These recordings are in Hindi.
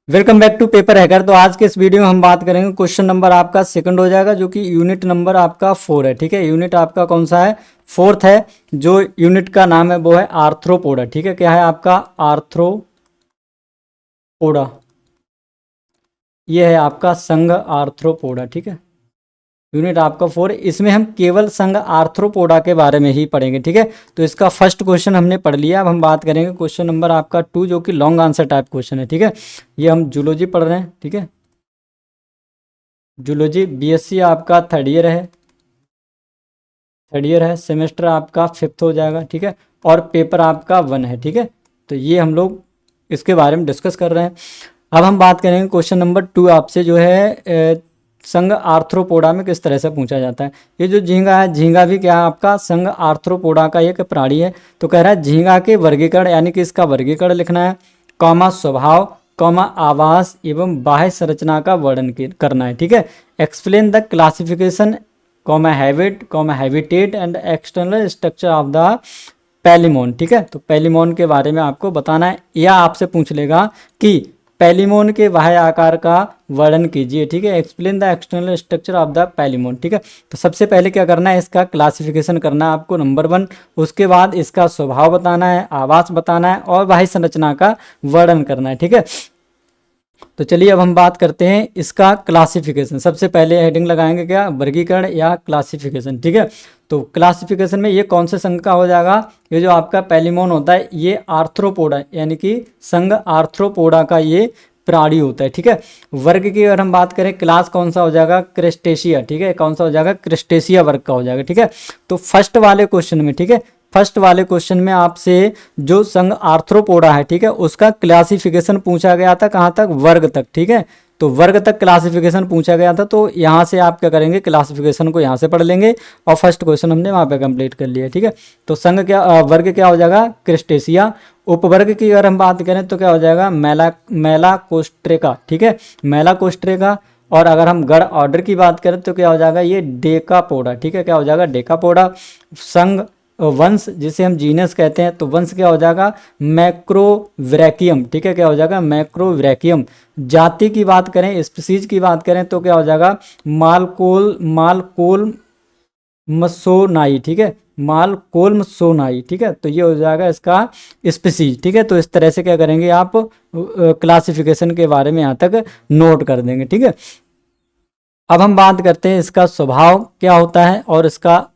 Welcome back to paper hacker. तो आज के इस वीडियो में हम बात करेंगे, क्वेश्चन नंबर आपका सेकंड हो जाएगा, जो कि यूनिट नंबर आपका 4 है। ठीक है, यूनिट आपका कौन सा है? फोर्थ है। जो यूनिट का नाम है वो है आर्थ्रोपोडा। ठीक है, क्या है आपका? आर्थ्रोपोडा। ये है आपका संघ आर्थ्रोपोडा। ठीक है, यूनिट आपका 4। इसमें हम केवल संघ आर्थ्रोपोडा के बारे में ही पढ़ेंगे। ठीक है, तो इसका फर्स्ट क्वेश्चन हमने पढ़ लिया। अब हम बात करेंगे क्वेश्चन नंबर आपका 2, जो कि लॉन्ग आंसर टाइप क्वेश्चन है। ठीक है, ये हम जूलॉजी पढ़ रहे हैं। ठीक है, जूलॉजी बीएससी आपका थर्ड ईयर है। सेमेस्टर आपका 5th हो जाएगा। ठीक है, और पेपर आपका 1 है। ठीक है, तो ये हम लोग इसके बारे में डिस्कस कर रहे हैं। अब हम बात करेंगे क्वेश्चन नंबर 2 आपसे, जो है संघ आर्थ्रोपोडा में किस तरह से पूछा जाता है। ये जो झींगा है, झींगा भी क्या है आपका? संघ आर्थ्रोपोडा का एक प्राणी है। तो कह रहा है झींगा के वर्गीकरण, यानी कि इसका वर्गीकरण लिखना है, कौमा स्वभाव, कौमा आवास एवं बाह्य संरचना का वर्णन करना है। ठीक है, explain the classification, comma habit, comma habitat and external structure of the Palaemon. ठीक है, तो पैलिमोन के बारे में आपको बताना है, या आपसे पूछ लेगा कि पैलिमोन के बाह्य आकार का वर्णन कीजिए। ठीक है, explain the external structure of the Palaemon. ठीक है, तो सबसे पहले क्या करना है? इसका क्लासिफिकेशन करना है आपको, नंबर 1। उसके बाद इसका स्वभाव बताना है, आवास बताना है और बाह्य संरचना का वर्णन करना है। ठीक है, तो चलिए अब हम बात करते हैं इसका क्लासिफिकेशन। सबसे पहले हेडिंग लगाएंगे क्या? वर्गीकरण या क्लासिफिकेशन। ठीक है, तो क्लासिफिकेशन में ये कौन से संघ का हो जाएगा? ये जो आपका पैलिमोन होता है, ये आर्थ्रोपोडा यानी कि संघ आर्थ्रोपोडा का ये प्राणी होता है। ठीक है, वर्ग की अगर हम बात करें, क्लास कौन सा हो जाएगा? क्रिस्टेशिया। ठीक है, कौन सा हो जाएगा? क्रिस्टेशिया वर्ग का हो जाएगा। ठीक है, तो फर्स्ट वाले क्वेश्चन में, ठीक है, फर्स्ट वाले क्वेश्चन में आपसे जो संघ आर्थ्रोपोडा है, ठीक है, उसका क्लासिफिकेशन पूछा गया था। कहाँ तक? वर्ग तक। ठीक है, तो वर्ग तक क्लासिफिकेशन पूछा गया था, तो यहाँ से आप क्या करेंगे? क्लासिफिकेशन को यहाँ से पढ़ लेंगे और फर्स्ट क्वेश्चन हमने वहाँ पे कंप्लीट कर लिया। ठीक है, तो संघ क्या, वर्ग क्या हो जाएगा? क्रिस्टेशिया। उपवर्ग की अगर हम बात करें तो क्या हो जाएगा? मेलाकोस्ट्रेका। ठीक है, मेलाकोस्ट्रेका। और अगर हम गण ऑर्डर की बात करें तो क्या हो जाएगा? ये डेकापोडा। ठीक है, क्या हो जाएगा? डेकापोडा। संघ वंश, जिसे हम जीनस कहते हैं, तो वंश क्या हो जाएगा? मैक्रोवैकियम। ठीक है, क्या हो जाएगा? मैक्रोवैकियम। जाति की बात करें, स्पीसीज की बात करें तो क्या हो जाएगा? मालकोल मसोनाई। ठीक है, मालकोल मसोनाई। ठीक है, तो ये हो जाएगा इसका स्पीसीज। ठीक है, तो इस तरह से क्या करेंगे आप? क्लासिफिकेशन के बारे में यहाँ तक नोट कर देंगे। ठीक है, अब हम बात करते हैं इसका स्वभाव क्या होता है और इसका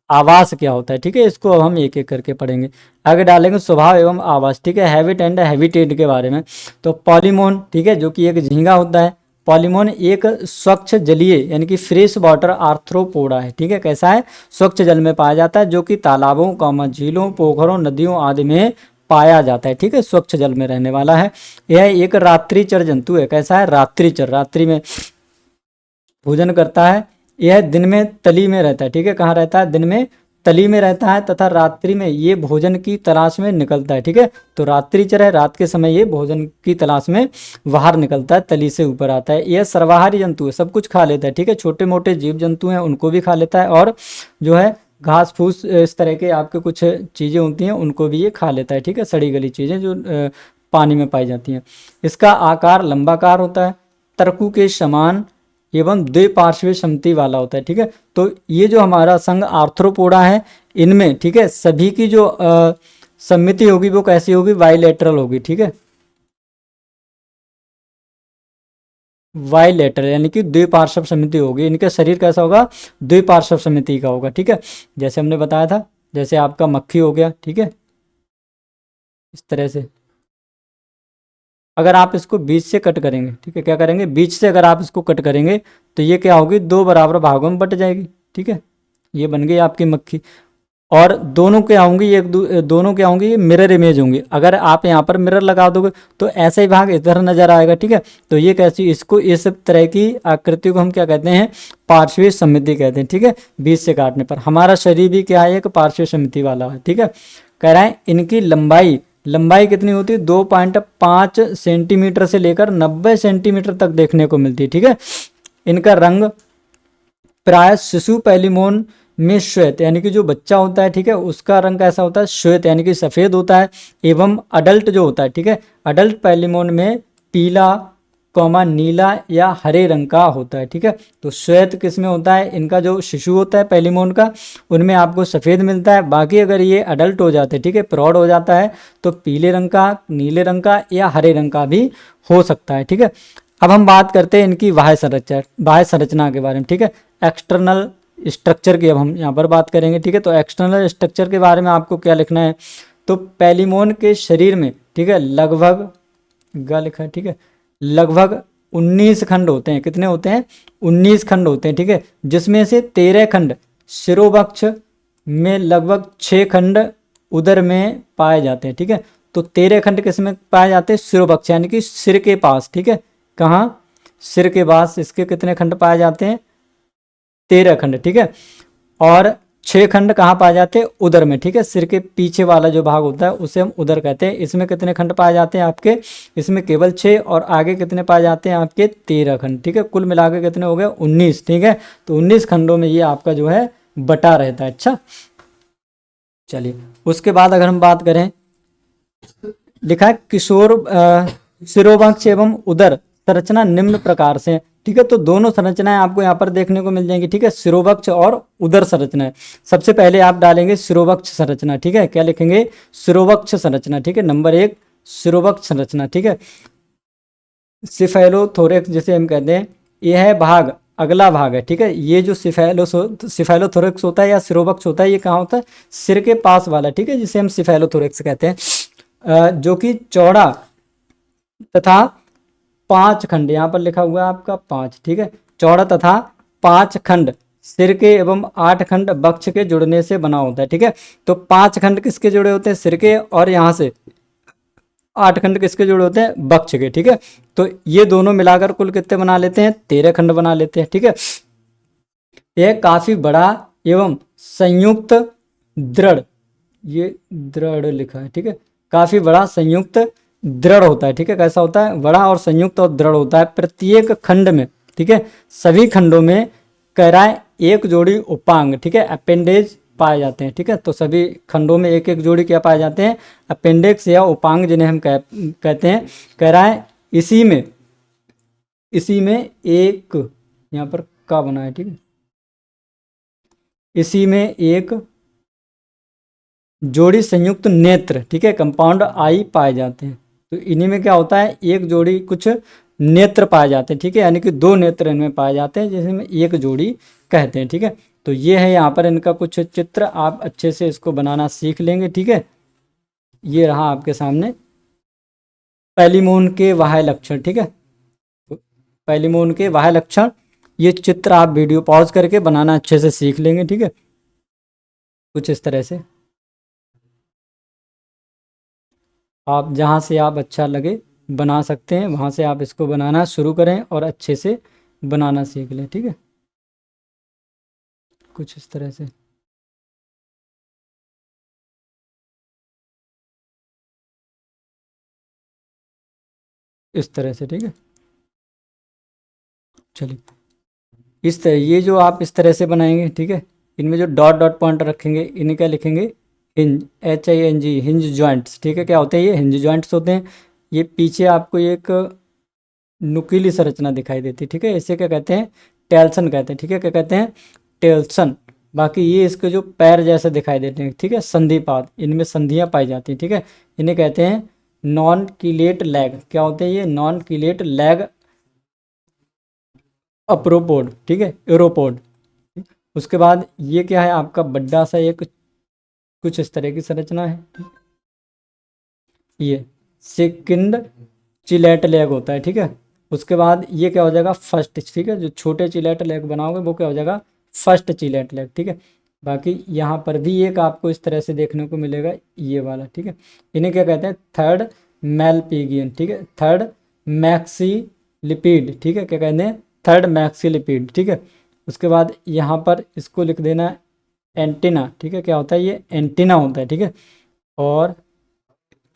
आवास क्या होता है। ठीक है, इसको अब हम एक एक करके पढ़ेंगे, आगे डालेंगे स्वभाव एवं आवास। ठीक है, हैबिट एंड हैबिटेट के बारे में। तो पॉलीमोन, ठीक है, जो कि एक झींगा होता है। पॉलीमोन एक स्वच्छ जलीय यानी कि फ्रेश वाटर आर्थ्रोपोडा है। ठीक है, कैसा है? स्वच्छ जल में पाया जाता है, जो कि तालाबों, कॉमा झीलों, पोखरों, नदियों आदि में पाया जाता है। ठीक है, स्वच्छ जल में रहने वाला है। यह एक रात्रिचर जंतु है। कैसा है? रात्रिचर, रात्रि में भोजन करता है। यह दिन में तली में रहता है। ठीक है, कहाँ रहता है? दिन में तली में रहता है तथा रात्रि में ये भोजन की तलाश में निकलता है। ठीक है, तो रात्रिचर है, रात के समय ये भोजन की तलाश में बाहर निकलता है, तली से ऊपर आता है। यह सर्वाहारी जंतु है, सब कुछ खा लेता है। ठीक है, छोटे मोटे जीव जंतु हैं उनको भी खा लेता है, और जो है घास फूस इस तरह के आपके कुछ चीज़ें होती हैं उनको भी ये खा लेता है। ठीक है, सड़ी गली चीज़ें जो पानी में पाई जाती हैं। इसका आकार लंबाकार होता है, तरकू के समान एवं द्विपार्श्वीय सममिति वाला होता है। ठीक है, तो ये जो हमारा संघ आर्थ्रोपोडा है, इनमें, ठीक है, सभी की जो सममिति होगी वो कैसी होगी? बाइलेटरल होगी। ठीक है, बाइलेटरल यानी कि द्विपार्श्व सममिति होगी। इनका शरीर कैसा होगा? द्विपार्श्व सममिति का होगा। ठीक है, जैसे हमने बताया था, जैसे आपका मक्खी हो गया। ठीक है, इस तरह से अगर आप इसको बीच से कट करेंगे, ठीक है, क्या करेंगे? बीच से अगर आप इसको कट करेंगे तो ये क्या होगी? दो बराबर भागों में बट जाएगी। ठीक है, ये बन गई आपकी मक्खी। और दोनों क्या होंगी? दोनों क्या होंगी? ये मिरर इमेज होंगी। अगर आप यहाँ पर मिरर लगा दोगे तो ऐसा ही भाग इधर नजर आएगा। ठीक है, तो ये कैसी, इसको इस तरह की आकृति को हम क्या कहते हैं? पार्श्वीय सममिति कहते हैं। ठीक है, बीच से काटने पर हमारा शरीर भी क्या है? एक पार्श्वीय सममिति वाला है। ठीक है, कह रहे हैं इनकी लंबाई, लंबाई कितनी होती है? 2.5 सेंटीमीटर से लेकर 90 सेंटीमीटर तक देखने को मिलती है। ठीक है, इनका रंग प्राय शिशु पैलिमोन में श्वेत यानी कि जो बच्चा होता है, ठीक है, उसका रंग कैसा होता है? श्वेत यानी कि सफ़ेद होता है। एवं अडल्ट जो होता है, ठीक है, अडल्ट पैलिमोन में पीला, नीला या हरे रंग का होता है। ठीक है, तो श्वेत किस में होता है, इनका जो शिशु होता है पैलीमोन का, उनमें आपको सफ़ेद मिलता है। बाकी अगर ये अडल्ट हो जाते हैं, ठीक है, प्रौढ़ हो जाता है, तो पीले रंग का, नीले रंग का या हरे रंग का भी हो सकता है। ठीक है, अब हम बात करते हैं इनकी बाह्य संरचना के बारे में। ठीक है, एक्सटर्नल स्ट्रक्चर की अब हम यहाँ पर बात करेंगे। ठीक है, तो एक्सटर्नल स्ट्रक्चर के बारे में आपको क्या लिखना है, तो पैलीमोन के शरीर में, ठीक है, लगभग ग लिखा है। ठीक है, लगभग 19 खंड होते हैं। कितने होते हैं, 19 खंड होते हैं। ठीक है, जिसमें से 13 खंड शिरोवक्ष में, लगभग 6 खंड उदर में पाए जाते हैं। ठीक है, तो 13 खंड किस में पाए जाते हैं, शिरोवक्ष यानी कि सिर के पास। ठीक है, कहाँ, सिर के पास इसके कितने खंड पाए जाते हैं, 13 खंड। ठीक है, और 6 खंड कहाँ पाए जाते हैं, उदर में। ठीक है, सिर के पीछे वाला जो भाग होता है उसे हम उदर कहते हैं। इसमें कितने खंड पाए जाते हैं आपके, इसमें केवल 6, और आगे कितने पाए जाते हैं आपके, 13 खंड। ठीक है, कुल मिलाकर कितने हो गए, 19। ठीक है, तो 19 खंडों में ये आपका जो है बटा रहता है। अच्छा, चलिए उसके बाद अगर हम बात करें, लिखा है किशोर शिरोवक्ष एवं उदर संरचना निम्न प्रकार से। ठीक है, तो दोनों संरचनाएं आपको यहाँ पर देखने को मिल जाएंगी। ठीक है, शिरोवक्ष और उदर संरचना। सबसे पहले आप डालेंगे शिरोवक्ष संरचना। ठीक है, क्या लिखेंगे, शिरोवक्ष संरचना। ठीक है, नंबर 1 शिरोवक्ष संरचना। ठीक है, सिफेलोथोरेक्स जिसे हम कहते हैं, यह है भाग, अगला भाग है। ठीक है, ये जो सिफेलोथोरेक्स होता है या शिरोवक्ष होता है, ये कहाँ होता है, सिर के पास वाला। ठीक है, जिसे हम सिफेलोथोरेक्स कहते हैं, जो कि चौड़ा तथा 5 खंड, यहाँ पर लिखा हुआ है आपका 5। ठीक है, चौड़ा तथा 5 खंड सिर के एवं 8 खंड वक्ष के जुड़ने से बना होता है। ठीक है, तो 5 खंड किसके जुड़े होते हैं, सिर के, और यहाँ से 8 खंड किसके जुड़े होते हैं, वक्ष के। ठीक है, तो ये दोनों मिलाकर कुल कितने बना लेते हैं, 13 खंड बना लेते हैं। ठीक है, यह काफी बड़ा एवं संयुक्त दृढ़, ये दृढ़ लिखा है। ठीक है, काफी बड़ा संयुक्त दृढ़ होता है। ठीक है, कैसा होता है, बड़ा और संयुक्त और दृढ़ होता है। प्रत्येक खंड में, ठीक है, सभी खंडों में कैराय एक जोड़ी उपांग, ठीक है, अपेंडेज पाए जाते हैं। ठीक है, तो सभी खंडों में एक एक जोड़ी क्या पाए जाते हैं, अपेंडिक्स या उपांग जिन्हें हम कहते हैं। कैराय इसी में एक, यहाँ पर का बना है। ठीक है, इसी में एक जोड़ी संयुक्त नेत्र, ठीक है, कंपाउंड आई पाए जाते हैं। तो इन्हीं में क्या होता है, एक जोड़ी कुछ नेत्र पाए जाते हैं। ठीक है, यानी कि 2 नेत्र इनमें पाए जाते हैं, जिसमें एक जोड़ी कहते हैं। ठीक है, तो ये है यहाँ पर इनका कुछ चित्र, आप अच्छे से इसको बनाना सीख लेंगे। ठीक है, ये रहा आपके सामने पैलीमोन के बाह्य लक्षण। ठीक है, पैलीमोन के बाह्य लक्षण, ये चित्र आप वीडियो पॉज करके बनाना अच्छे से सीख लेंगे। ठीक है, कुछ इस तरह से आप जहाँ से आप अच्छा लगे बना सकते हैं, वहाँ से आप इसको बनाना शुरू करें और अच्छे से बनाना सीख लें। ठीक है, कुछ इस तरह से। इस तरह से। ठीक है, चलिए इस तरह, ये जो आप इस तरह से बनाएंगे। ठीक है, इनमें जो डॉट डॉट पॉइंट रखेंगे, इन्हें क्या लिखेंगे, हिंज, HING, हिंज जॉइंट्स। ठीक है, क्या होते हैं, ये हिंज जॉइंट्स होते हैं। ये पीछे आपको एक नुकीली संरचना दिखाई देती है। ठीक है, इसे क्या कहते हैं, टेल्सन कहते हैं। ठीक है, क्या कहते हैं, टेल्सन। बाकी ये इसके जो पैर जैसे दिखाई देते हैं, ठीक है, संधिपाद, इनमें संधियाँ पाई जाती हैं। ठीक है, इन्हें कहते हैं नॉन कीलेट लैग। क्या होते हैं ये, नॉन कीलेट लैग अप्रोपोड। ठीक है, एरोपोड। उसके बाद ये क्या है आपका, बड्डा सा एक कुछ इस तरह की संरचना है। ये सेकंड चिलेट लेग होता है। ठीक है, उसके बाद ये क्या हो जाएगा, फर्स्ट। ठीक है, जो छोटे चिलेट लेग बनाओगे वो क्या हो जाएगा, फर्स्ट चिलेट लेग। ठीक है, बाकी यहाँ पर भी एक आपको इस तरह से देखने को मिलेगा, ये वाला। ठीक है, इन्हें क्या कहते हैं, थर्ड मैलपीगियन। ठीक है, थर्ड मैक्सी लिपिड। ठीक है, क्या कहते हैं, थर्ड मैक्सी लिपिड। ठीक है, उसके बाद यहाँ पर इसको लिख देना एंटीना। ठीक है, क्या होता है, ये एंटीना होता है। ठीक है, और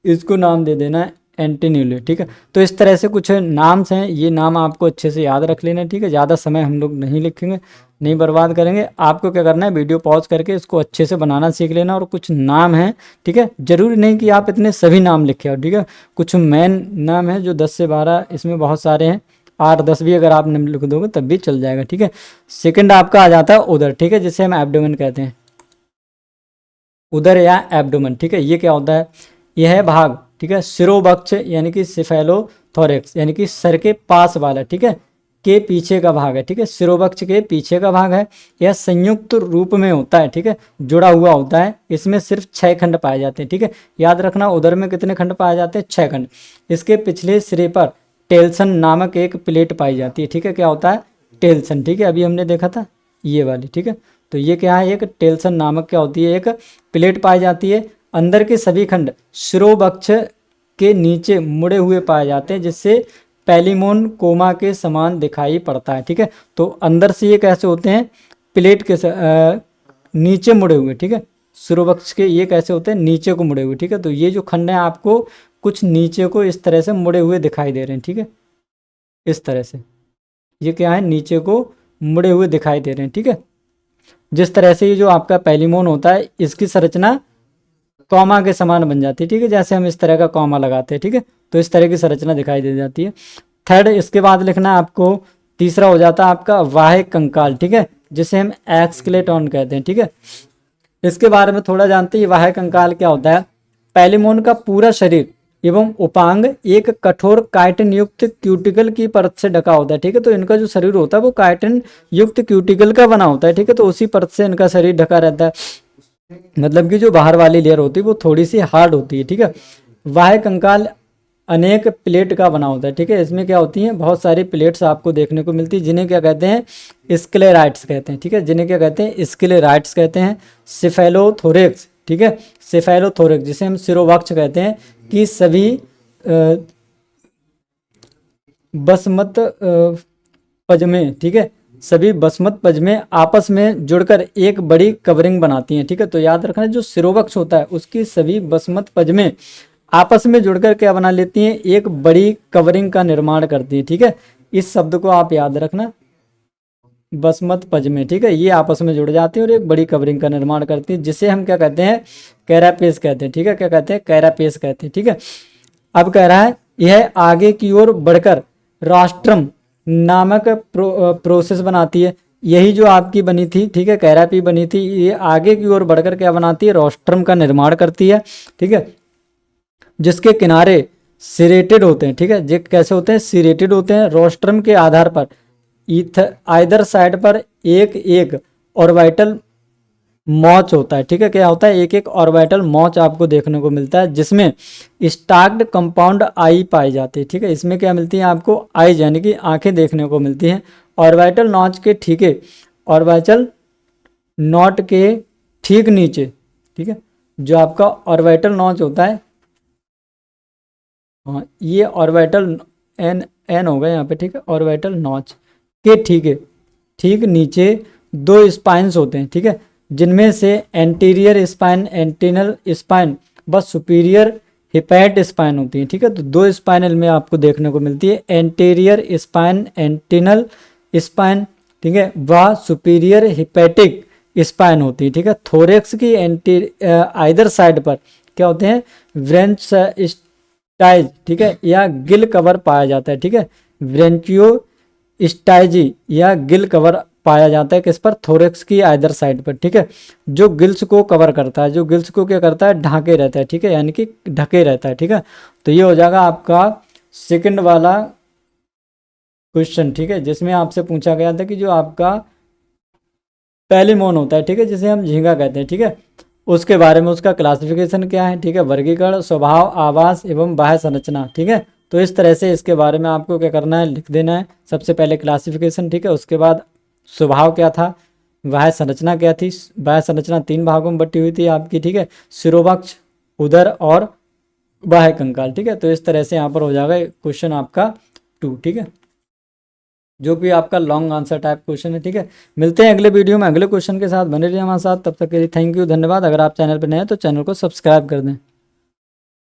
इसको नाम दे देना एंटीन्यूले, ठीक है। तो इस तरह से कुछ नाम्स हैं, ये नाम आपको अच्छे से याद रख लेना, ठीक है। ज़्यादा समय हम लोग नहीं लिखेंगे, नहीं बर्बाद करेंगे। आपको क्या करना है, वीडियो पॉज करके इसको अच्छे से बनाना सीख लेना। और कुछ नाम हैं, ठीक है, जरूरी नहीं कि आप इतने सभी नाम लिखे हो, ठीक है। कुछ मेन नाम है जो 10 से 12, इसमें बहुत सारे हैं, 8-10 भी अगर आप लिख दोगे तब भी चल जाएगा, ठीक है। सेकंड आपका आ जाता है उदर, ठीक है, जिसे हम एब्डोमेन कहते हैं, उदर या एब्डोमेन, ठीक है। ये क्या होता है, यह है भाग, ठीक है, सिरोवक्ष यानी कि सिफेलोथोरेक्स यानी कि सर के पास वाला, ठीक है, के पीछे का भाग है, ठीक है, सिरोवक्ष के पीछे का भाग है। यह संयुक्त रूप में होता है, ठीक है, जुड़ा हुआ होता है। इसमें सिर्फ 6 खंड पाए जाते हैं, ठीक है। याद रखना उदर में कितने खंड पाए जाते हैं, 6 खंड। इसके पिछले सिरे पर टेल्सन नामक एक प्लेट पाई जाती है, ठीक है। क्या होता है, टेल्सन, ठीक है, अभी हमने देखा था ये वाली, ठीक है। तो ये क्या है, एक टेल्सन नामक क्या होती है, एक प्लेट पाई जाती है। अंदर के सभी खंड शिरोवक्ष के नीचे मुड़े हुए पाए जाते हैं, जिससे पैलिमोन कोमा के समान दिखाई पड़ता है, ठीक है। तो अंदर से ये कैसे होते हैं, प्लेट के नीचे मुड़े हुए, ठीक है। शिरोवक्ष के ये कैसे होते हैं, नीचे को मुड़े हुए, ठीक है। तो ये जो खंड हैं आपको कुछ नीचे को इस तरह से मुड़े हुए दिखाई दे रहे हैं, ठीक है, इस तरह से। ये क्या है, नीचे को मुड़े हुए दिखाई दे रहे हैं, ठीक है। जिस तरह से ये जो आपका पैलिमोन होता है, इसकी संरचना कॉमा के समान बन जाती है, ठीक है, जैसे हम इस तरह का कॉमा लगाते हैं, ठीक है। तो इस तरह की संरचना दिखाई दे जाती है। थर्ड, इसके बाद लिखना है आपको, तीसरा हो जाता है आपका वाह्य कंकाल, ठीक है, जिसे हम एक्सक्लेटन कहते हैं, ठीक है। इसके बारे में थोड़ा जानते हैं, वाह्य कंकाल क्या होता है। पैलिमोन का पूरा शरीर एवं उपांग एक कठोर काइटिन युक्त क्यूटिकल की परत से ढका होता है, ठीक है। तो इनका जो शरीर होता है वो काइटिन युक्त क्यूटिकल का बना होता है, ठीक है। तो उसी परत से इनका शरीर ढका रहता है, मतलब कि जो बाहर वाली लेयर होती है वो थोड़ी सी हार्ड होती है, ठीक है। वाह्य कंकाल अनेक प्लेट का बना होता है, ठीक है। इसमें क्या होती हैं, बहुत सारी प्लेट्स आपको देखने को मिलती है, जिन्हें क्या कहते हैं, स्क्लेराइट्स कहते हैं, ठीक है, जिन्हें क्या कहते हैं, स्क्लेराइट्स कहते हैं। सिफेलोथोरेक्स, ठीक है, सिफेलोथोरेक्स जिसे हम सिरोवक्ष कहते हैं, कि सभी बसमत पजमे, ठीक है, सभी बसमत पजमे आपस में जुड़कर एक बड़ी कवरिंग बनाती हैं, ठीक है। तो याद रखना, जो सिरोवक्ष होता है उसकी सभी बसमत पजमे आपस में जुड़कर क्या बना लेती हैं, एक बड़ी कवरिंग का निर्माण करती हैं, ठीक है। इस शब्द को आप याद रखना, बसमत पजमे, ठीक है, ये आपस में जुड़ जाती हैं और एक बड़ी कवरिंग का निर्माण करती हैं, जिसे हम क्या कहते हैं, कैरापेस कहते हैं, ठीक है। क्या कहते हैं, कैरापेस कहते हैं, ठीक है। अब कह रहा है, यह आगे की ओर बढ़कर राष्ट्रम नामक प्रोसेस बनाती है। यही जो आपकी बनी थी, ठीक है, कैरापी बनी थी, ये आगे की ओर बढ़कर क्या बनाती है, रोस्ट्रम का निर्माण करती है, ठीक है, जिसके किनारे सिरेटेड होते हैं, ठीक है। ये कैसे होते हैं, सिरेटेड होते हैं। रोस्ट्रम के आधार पर आइदर साइड पर एक एक ऑर्बिटल मॉच होता है, ठीक है। क्या होता है, एक एक ऑर्बिटल मॉच आपको देखने को मिलता है, जिसमें स्टाक्ड कंपाउंड आई पाई जाती है, ठीक है। इसमें क्या मिलती है आपको, आईज यानी कि आंखें देखने को मिलती हैं। ऑर्बिटल नॉच के ठीक है, ऑर्बिटल नॉट के ठीक नीचे, ठीक है, जो आपका ऑर्बिटल नॉच होता है, हाँ, ये ऑर्बिटल एन एन होगा यहाँ पे, ठीक है। ऑर्बिटल नॉच के ठीक है, ठीक नीचे 2 स्पाइन्स होते हैं, ठीक है, जिनमें से एंटीरियर स्पाइन, एंटीनल स्पाइन व सुपीरियर हिपैट स्पाइन होती है, ठीक है। तो 2 स्पाइनल में आपको देखने को मिलती है, एंटीरियर स्पाइन, एंटीनल स्पाइन, ठीक है, व सुपीरियर हिपैटिक स्पाइन होती है, ठीक है। थोरेक्स की आइदर साइड पर क्या होते हैं, व्रेंच स्टाइज, ठीक है, या गिल कवर पाया जाता है, ठीक है। व्रेंचियो स्टाइजी या गिल कवर पाया जाता है किस पर, थोरेक्स की आइदर साइड पर, ठीक है, जो गिल्स को कवर करता है, जो गिल्स को क्या करता है, ढाके रहता है, ठीक है, यानी कि ढके रहता है, ठीक है। तो ये हो जाएगा आपका सेकंड वाला क्वेश्चन, ठीक है, जिसमें आपसे पूछा गया था कि जो आपका पैलिमोन होता है, ठीक है, जिसे हम झींगा कहते हैं, ठीक है, उसके बारे में, उसका क्लासिफिकेशन क्या है, ठीक है, वर्गीकरण, स्वभाव, आवास एवं बाह्य संरचना, ठीक है। तो इस तरह से इसके बारे में आपको क्या करना है, लिख देना है। सबसे पहले क्लासिफिकेशन, ठीक है, उसके बाद स्वभाव क्या था, बाह्य संरचना क्या थी। बाह्य संरचना 3 भागों में बटी हुई थी आपकी, ठीक है, सिरोवक्ष, उदर और बाह्य कंकाल, ठीक है। तो इस तरह से यहाँ पर हो जाएगा क्वेश्चन आपका 2, ठीक है, जो कि आपका लॉन्ग आंसर टाइप क्वेश्चन है, ठीक है। मिलते हैं अगले वीडियो में अगले क्वेश्चन के साथ, बने रहिए हमारे साथ, तब तक के लिए थैंक यू, धन्यवाद। अगर आप चैनल पर नए हैं तो चैनल को सब्सक्राइब कर दें।